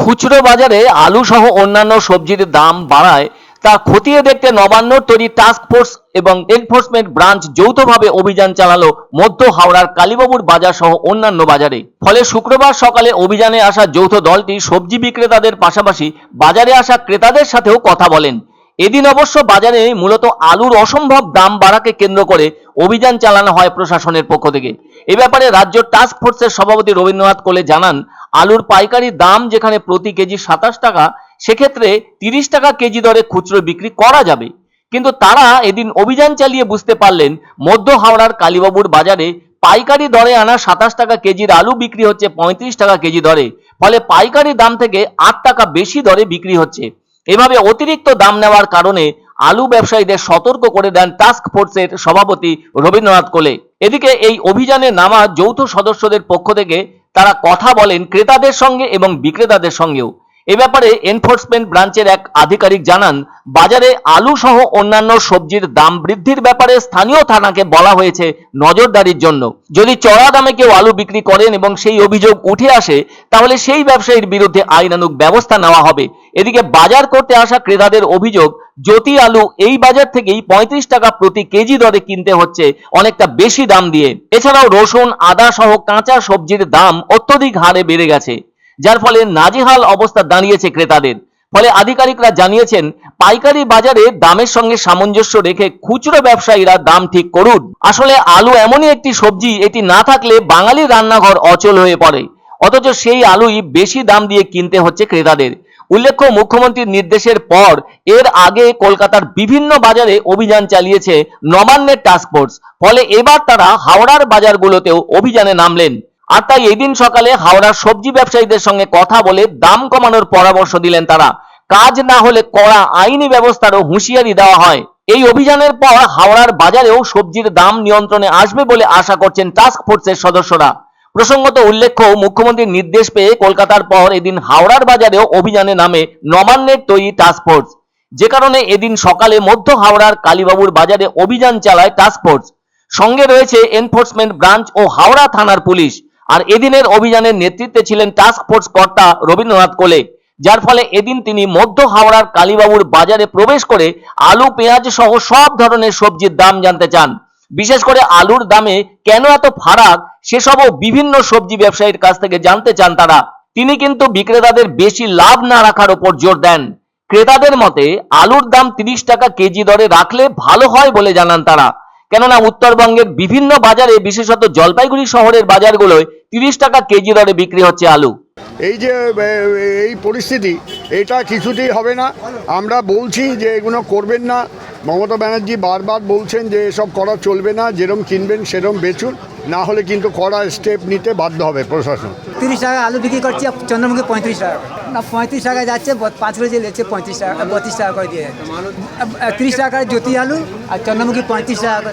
খুচরো বাজারে আলু সহ অন্যান্য সবজির দাম বাড়ায় তা খতিয়ে দেখতে নবান্নর তৈরি টাস্ক ফোর্স এবং এনফোর্সমেন্ট ব্রাঞ্চ যৌথভাবে অভিযান চালালো মধ্য হাওড়ার কালীবাবুর বাজার সহ অন্যান্য বাজারে। ফলে শুক্রবার সকালে অভিযানে আসা যৌথ দলটি সবজি বিক্রেতাদের পাশাপাশি বাজারে আসা ক্রেতাদের সাথেও কথা বলেন। এদিন অবশ্য বাজারে মূলত আলুর অসম্ভব দাম বাড়াকে কেন্দ্র করে অভিযান চালানো হয় প্রশাসনের পক্ষ থেকে। এ ব্যাপারে রাজ্য টাস্ক ফোর্সের সভাপতি রবীন্দ্রনাথ কোলে জানান, আলুর পাইকারি দাম যেখানে প্রতি কেজি 27 টাকা, সেক্ষেত্রে 30 টাকা কেজি দরে খুচরো বিক্রি করা যাবে। কিন্তু তারা এদিন অভিযান চালিয়ে বুঝতে পারলেন মধ্য হাওড়ার কালীবাবুর বাজারে পাইকারি দরে আনা 27 টাকা কেজির আলু বিক্রি হচ্ছে 35 টাকা কেজি দরে। ফলে পাইকারি দাম থেকে 8 টাকা বেশি দরে বিক্রি হচ্ছে। এভাবে অতিরিক্ত দাম নেওয়ার কারণে আলু ব্যবসায়ীদের সতর্ক করে দেন টাস্ক ফোর্সের সভাপতি রবীন্দ্রনাথ কোলে। এদিকে এই অভিযানে নামা যৌথ সদস্যদের পক্ষ থেকে তারা কথা বলেন ক্রেতাদের সঙ্গে এবং বিক্রেতাদের সঙ্গেও। এ ব্যাপারে এনফোর্সমেন্ট ব্রাঞ্চের এক আধিকারিক জানান, বাজারে আলু সহ অন্যান্য সবজির দাম বৃদ্ধির ব্যাপারে স্থানীয় থানাকে বলা হয়েছে নজরদারির জন্য। যদি চড়া দামে কেউ আলু বিক্রি করেন এবং সেই অভিযোগ উঠে আসে, তাহলে সেই ব্যবসায়ীর বিরুদ্ধে আইনানুগ ব্যবস্থা নেওয়া হবে। এদিকে বাজার করতে আসা ক্রেতাদের অভিযোগ, জ্যোতি আলু এই বাজার থেকেই 35 টাকা প্রতি কেজি দরে কিনতে হচ্ছে, অনেকটা বেশি দাম দিয়ে। এছাড়াও রসুন, আদা সহ কাঁচা সবজির দাম অত্যধিক হারে বেড়ে গেছে, যার ফলে নাজেহাল অবস্থা দাঁড়িয়েছে ক্রেতাদের। ফলে আধিকারিকরা জানিয়েছেন, পাইকারি বাজারে দামের সঙ্গে সামঞ্জস্য রেখে খুচরো ব্যবসায়ীরা দাম ঠিক করুন। আসলে আলু এমনই একটি সবজি, এটি না থাকলে বাঙালির রান্নাঘর অচল হয়ে পড়ে, অথচ সেই আলুই বেশি দাম দিয়ে কিনতে হচ্ছে ক্রেতাদের। উল্লেখ্য, মুখ্যমন্ত্রীর নির্দেশের পর এর আগে কলকাতার বিভিন্ন বাজারে অভিযান চালিয়েছে নবান্নের টাস্ক ফোর্স। ফলে এবার তারা হাওড়ার বাজারগুলোতেও অভিযানে নামলেন। আর তাই এদিন সকালে হাওড়ার সবজি ব্যবসায়ীদের সঙ্গে কথা বলে দাম কমানোর পরামর্শ দিলেন তারা। কাজ না হলে কড়া আইনি ব্যবস্থারও হুঁশিয়ারি দেওয়া হয়। এই অভিযানের পর হাওড়ার বাজারেও সবজির দাম নিয়ন্ত্রণে আসবে বলে আশা করছেন টাস্ক ফোর্সের সদস্যরা। প্রসঙ্গত উল্লেখ্য, মুখ্যমন্ত্রীর নির্দেশ পেয়ে কলকাতার পর এদিন হাওড়ার বাজারেও অভিযানে নামে নবান্নের তৈরি টাস্ক ফোর্স, যে কারণে এদিন সকালে মধ্য হাওড়ার কালীবাবুর বাজারে অভিযান চালায় টাস্ক ফোর্স। সঙ্গে রয়েছে এনফোর্সমেন্ট ব্রাঞ্চ ও হাওড়া থানার পুলিশ। আর এদিনের অভিযানের নেতৃত্বে ছিলেন টাস্ক ফোর্স কর্তা রবীন্দ্রনাথ কোলে, যার ফলে এদিন তিনি মধ্য হাওড়ার কালীবাবুর বাজারে প্রবেশ করে আলু, পেঁয়াজ সহ সব ধরনের সবজির দাম জানতে চান। বিশেষ করে আলুর দামে কেন এত ফারাক, সেসবও বিভিন্ন সবজি ব্যবসায়ীর কাছ থেকে জানতে চান তারা। তিনি কিন্তু বিক্রেতাদের বেশি লাভ না রাখার উপর জোর দেন। ক্রেতাদের মতে আলুর দাম 30 টাকা কেজি দরে রাখলে ভালো হয় বলে জানান তারা। কেননা উত্তরবঙ্গের বিভিন্ন বাজারে, বিশেষত জলপাইগুড়ি শহরের বাজারগুলোয় 30 টাকা কেজি দরে বিক্রি হচ্ছে আলু। এই যে এই পরিস্থিতি, এটা কিছুতেই হবে না। আমরা বলছি যে এগুলো করবেন না। মমতা ব্যানার্জি বারবার বলছেন যে এসব করা চলবে না, যেরকম কিনবেন সেরকম বেচুন, না হলে কিন্তু কড়া স্টেপ নিতে বাধ্য হবে প্রশাসন। 30 টাকা আলু বিক্রি করছি, চন্দ্রমুখী 35 টাকা না, 35 টাকায় যাচ্ছে, 5 কেজি নিচ্ছে 35 টাকা, 32 টাকা করে দিয়ে। 30 টাকার জ্যোতি আলু আর চন্দ্রমুখী 35 টাকা।